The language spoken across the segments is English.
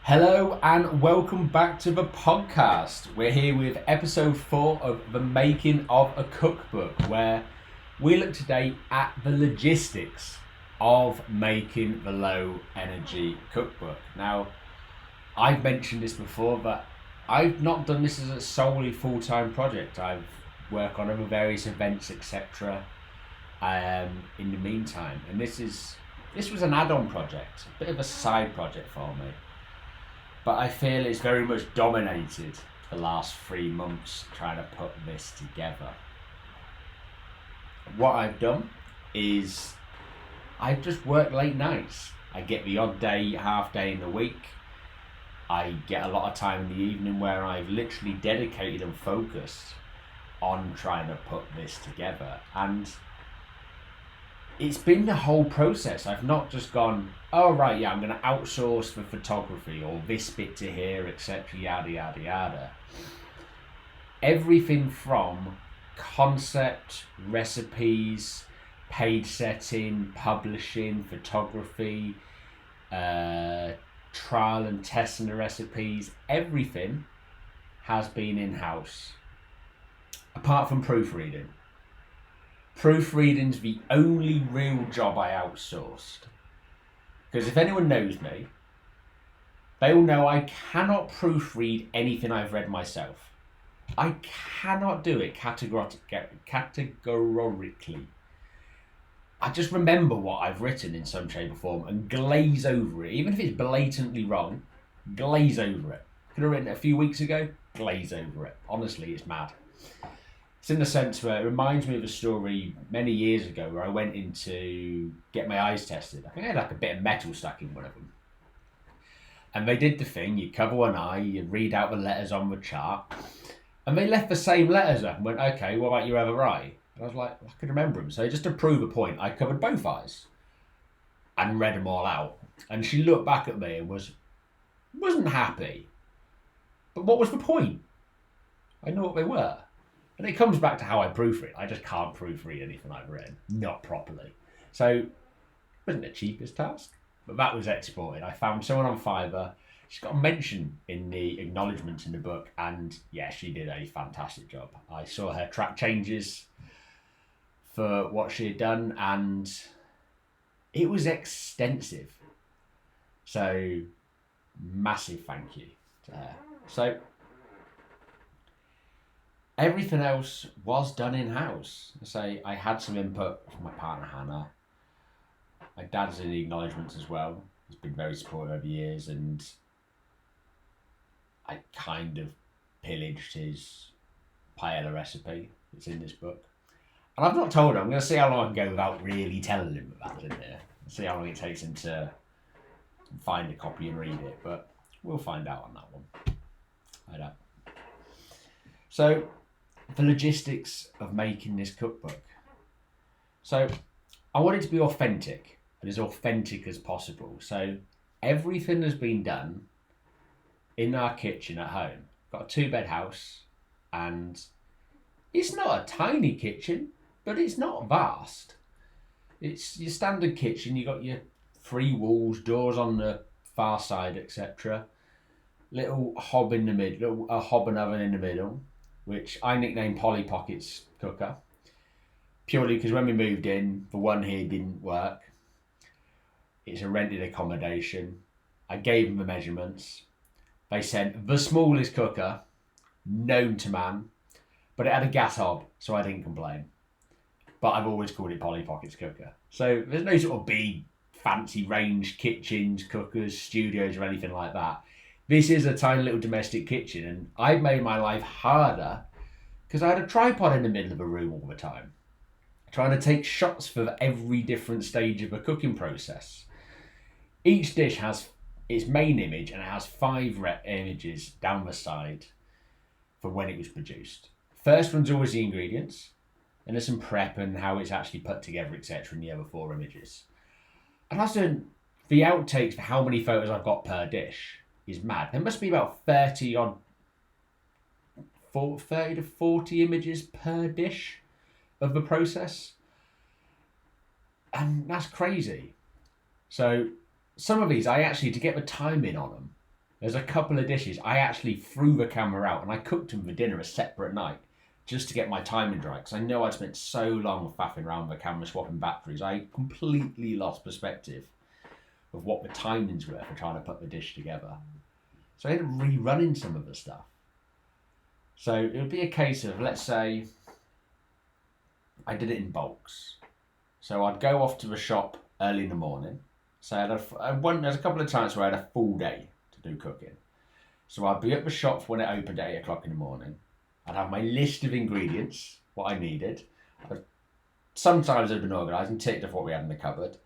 Hello and welcome back to the podcast. We're here with episode 4 of the making of a cookbook, where we look today at the logistics of making the Low Energy Cookbook. Now, I've mentioned this before, but I've not done this as a solely full-time project. I've worked on other various events, etc. In the meantime, and this was an add-on project, a bit of a side project for me. But I feel it's very much dominated the last 3 months trying to put this together. What I've done is I've just worked late nights. I get the odd day, half day in the week. I get a lot of time in the evening where I've literally dedicated and focused on trying to put this together. And it's been the whole process. I've not just gone, oh right, yeah, I'm going to outsource for photography or this bit to here, etc., yada yada yada. Everything from concept, recipes, page setting, publishing, photography, trial and testing the recipes, everything has been in-house, apart from proofreading. Proofreading's the only real job I outsourced. Because if anyone knows me, they will know I cannot proofread anything I've read myself. I cannot do it categorically. I just remember what I've written in some shape or form and glaze over it. Even if it's blatantly wrong, glaze over it. Could have written it a few weeks ago, glaze over it. Honestly, it's mad. It's in the sense where it reminds me of a story many years ago where I went in to get my eyes tested. I think I had like a bit of metal stuck in one of them. And they did the thing, you cover one eye, you read out the letters on the chart, and they left the same letters up and went, okay, what about your other eye? And I was like, I could remember them. So just to prove a point, I covered both eyes and read them all out. And she looked back at me and wasn't happy. But what was the point? I knew what they were. And it comes back to how I proofread. I just can't proofread anything I've written, not properly. So it wasn't the cheapest task, but that was exported. I found someone on Fiverr. She's got a mention in the acknowledgements in the book, and yeah, she did a fantastic job. I saw her track changes for what she had done, and it was extensive. So massive thank you to her. So everything else was done in-house. So I had some input from my partner Hannah. My dad's in the acknowledgements as well. He's been very supportive over the years, and I kind of pillaged his paella recipe that's in this book. And I've not told him. I'm going to see how long I can go without really telling him that that's in there. See how long it takes him to find a copy and read it. But we'll find out on that one. I don't. So, the logistics of making this cookbook. So, I want it to be authentic, and as authentic as possible. So, everything has been done in our kitchen at home. Got a 2-bed house, and it's not a tiny kitchen, but it's not vast. It's your standard kitchen. You got your 3 walls, doors on the far side, etc. Little hob in the middle, a hob and oven in the middle, which I nicknamed Polly Pockets Cooker, purely because when we moved in, the one here didn't work. It's a rented accommodation. I gave them the measurements. They sent the smallest cooker known to man, but it had a gas hob, so I didn't complain. But I've always called it Polly Pockets Cooker. So there's no sort of big fancy range kitchens, cookers, studios or anything like that. This is a tiny little domestic kitchen, and I've made my life harder because I had a tripod in the middle of a room all the time, trying to take shots for every different stage of a cooking process. Each dish has its main image, and it has 5 images down the side for when it was produced. First one's always the ingredients, and there's some prep and how it's actually put together, etc. in the other 4 images. And also, the outtakes for how many photos I've got per dish is mad. There must be about 30 to 40 images per dish of the process. And that's crazy. So some of these, I actually, to get the time in on them, There's a couple of dishes I actually threw the camera out and I cooked them for dinner a separate night just to get my timing right, because I know I'd spent so long faffing around with the camera swapping batteries. I completely lost perspective of what the timings were for trying to put the dish together. So I ended up rerunning some of the stuff. So it would be a case of, let's say, I did it in bulks. So I'd go off to the shop early in the morning. So there's a couple of times where I had a full day to do cooking. So I'd be at the shop when it opened at 8 o'clock in the morning. I'd have my list of ingredients, what I needed. Sometimes I'd been organised and ticked off what we had in the cupboard.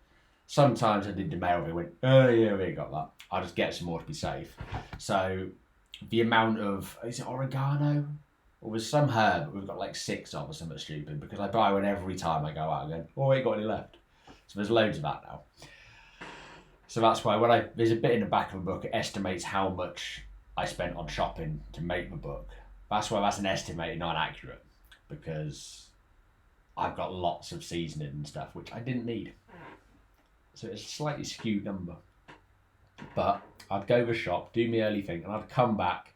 Sometimes I did the mail, they went, oh yeah, we got that. I'll just get some more to be safe. So the amount of, is it oregano? Or was some herb, we've got like 6 of or something stupid, because I buy one every time I go out again. Oh, I ain't got any left. So there's loads of that now. So that's why there's a bit in the back of the book, it estimates how much I spent on shopping to make the book. That's why that's an estimate, not accurate, because I've got lots of seasoning and stuff, which I didn't need. So it's a slightly skewed number. But I'd go to the shop, do my early thing, and I'd come back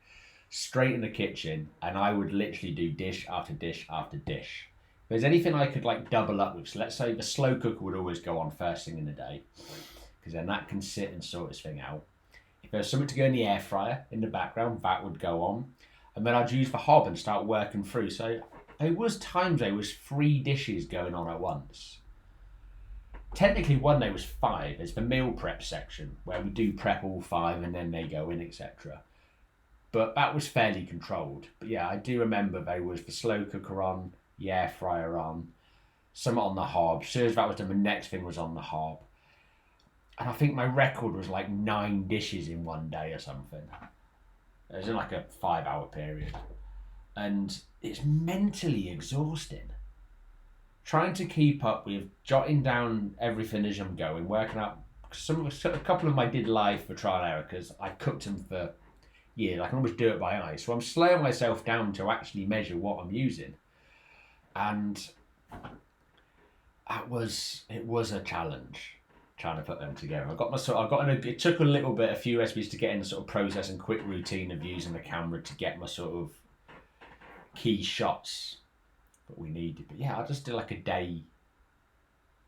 straight in the kitchen, and I would literally do dish after dish after dish. If there's anything I could like double up with, so let's say the slow cooker would always go on first thing in the day, because then that can sit and sort its thing out. If there's something to go in the air fryer in the background, that would go on. And then I'd use the hob and start working through. So there was times there was 3 dishes going on at once. Technically one day was 5. There's the meal prep section where we do prep all 5 and then they go in, etc. But that was fairly controlled. But yeah, I do remember there was the slow cooker on, the air fryer on, some on the hob. As soon as that was done, the next thing was on the hob. And I think my record was like 9 dishes in one day or something. It was in like a 5-hour period. And it's mentally exhausting. Trying to keep up with jotting down everything as I'm going, working out a couple of them I did live for trial and error because I cooked them for years. I can almost do it by eye. So I'm slowing myself down to actually measure what I'm using. And it was a challenge trying to put them together. It took a few recipes to get in the sort of process and quick routine of using the camera to get my sort of key shots that we needed. But yeah, I just did like a day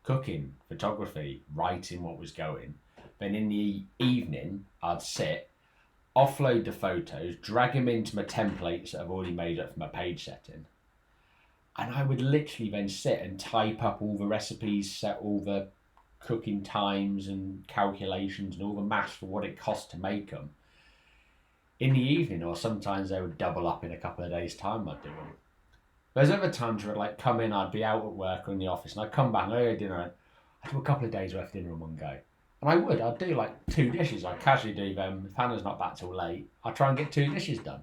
cooking, photography, writing what was going. Then in the evening, I'd sit, offload the photos, drag them into my templates that I've already made up for my page setting. And I would literally then sit and type up all the recipes, set all the cooking times and calculations and all the maths for what it cost to make them in the evening, or sometimes they would double up in a couple of days' time. I'd do them. There's other times where I'd like come in, I'd be out at work or in the office, and I'd come back and I'd dinner, and I'd do a couple of days worth of dinner in one go. And I'd do like 2 dishes. I'd casually do them. If Hannah's not back till late, I'd try and get 2 dishes done.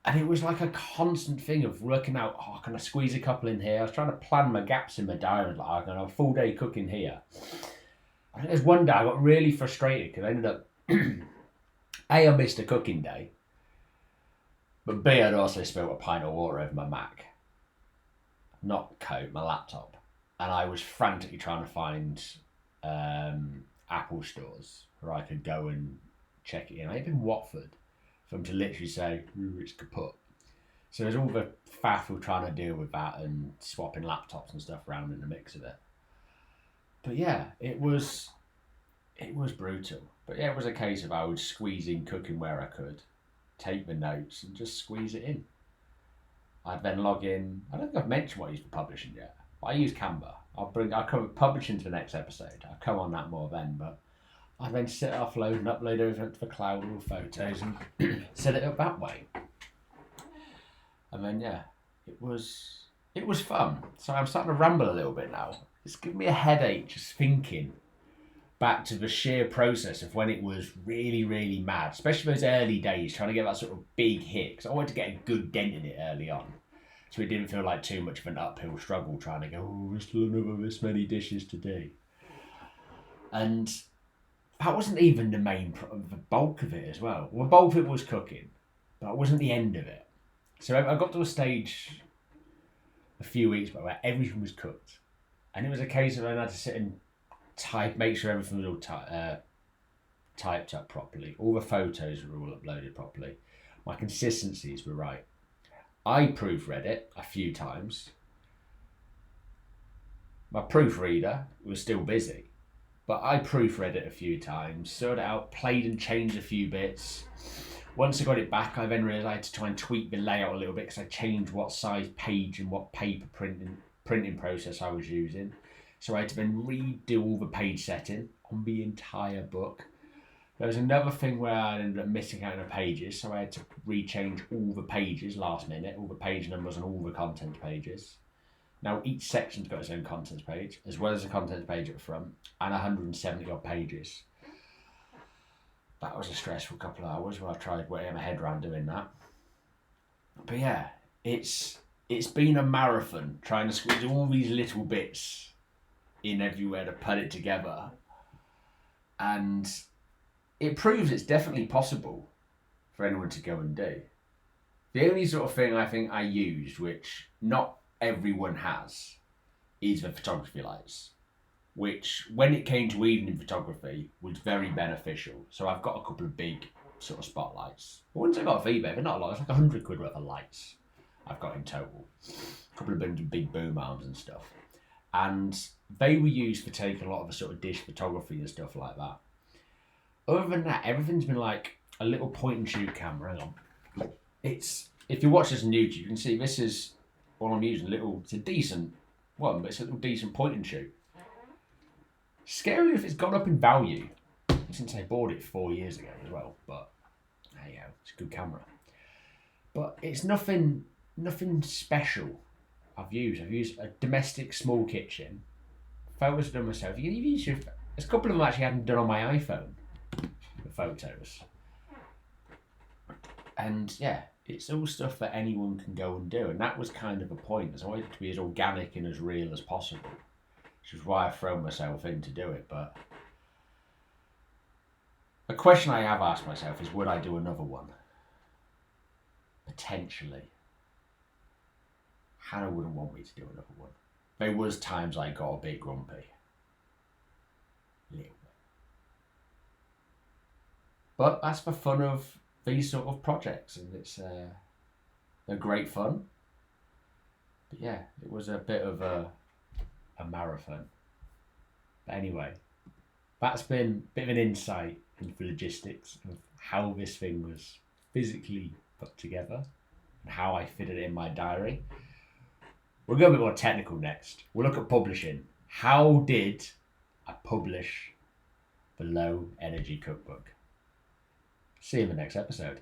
And it was like a constant thing of working out, can I squeeze a couple in here? I was trying to plan my gaps in my diary. Like, I'm going to have a full day cooking here. I think there's one day I got really frustrated because I ended up, A, I missed a cooking day. But B, I'd also spilled a pint of water over my Mac. Not coat, my laptop. And I was frantically trying to find Apple stores where I could go and check it in. I live in Watford. For them to literally say, it's kaput. So there's all the faff of trying to deal with that and swapping laptops and stuff around in the mix of it. But yeah, it was brutal. But yeah, it was a case of I would squeeze in cooking where I could, take the notes and just squeeze it in. I'd then log in. I don't think I've mentioned what I use for publishing yet. But I use Canva. I'll cover publishing to the next episode. I'll come on that more then, but I then sit offload and upload over to the cloud all photos and set it up that way. And then yeah, it was fun. So I'm starting to ramble a little bit now. It's giving me a headache just thinking back to the sheer process of when it was really, really mad, especially those early days, trying to get that sort of big hit, because I wanted to get a good dent in it early on. So it didn't feel like too much of an uphill struggle trying to go, there's still another this many dishes to do. And that wasn't even the bulk of it as well. Well, the bulk of it was cooking, but it wasn't the end of it. So I got to a stage a few weeks back where everything was cooked. And it was a case of I had to sit and make sure everything was all typed up properly. All the photos were all uploaded properly. My consistencies were right. I proofread it a few times. My proofreader was still busy, but I proofread it a few times, sorted it out, played and changed a few bits. Once I got it back, I then realised I had to try and tweak the layout a little bit because I changed what size page and what paper printing process I was using. So I had to then redo all the page setting on the entire book. There was another thing where I ended up missing out on the pages, so I had to rechange all the pages last minute, all the page numbers and all the content pages. Now each section's got its own contents page, as well as a contents page at the front, and 170 odd pages. That was a stressful couple of hours where I tried getting my head around doing that. But yeah, it's been a marathon trying to squeeze all these little bits in everywhere to put it together. And it proves it's definitely possible for anyone to go and do. The only sort of thing I think I used, which not everyone has, is the photography lights, which when it came to evening photography was very beneficial. So I've got a couple of big sort of spotlights. The ones I got off eBay, they're not a lot, it's like 100 quid worth of lights I've got in total. A couple of big boom arms and stuff. And they were used for taking a lot of the sort of dish photography and stuff like that. Other than that, everything's been like a little point and shoot camera. Hang on. If you watch this on YouTube, you can see this is all I'm using. It's a decent one, but it's a little decent point and shoot. Scary if it's gone up in value since I bought it 4 years ago as well. But hey, yeah, it's a good camera. But it's nothing special. I've used a domestic small kitchen. Photos I've done myself. You can even use there's a couple of them actually I hadn't done on my iPhone. The photos. And yeah, it's all stuff that anyone can go and do. And that was kind of a point. I wanted it to be as organic and as real as possible. Which is why I've thrown myself in to do it. But a question I have asked myself is, would I do another one? Potentially. Hannah wouldn't want me to do another one. There was times I got a bit grumpy. Little bit. But that's the fun of these sort of projects, and they're great fun. But yeah, it was a bit of a marathon. But anyway, that's been a bit of an insight into the logistics of how this thing was physically put together and how I fitted it in my diary. We'll go a bit more technical next. We'll look at publishing. How did I publish the Low Energy Cookbook? See you in the next episode.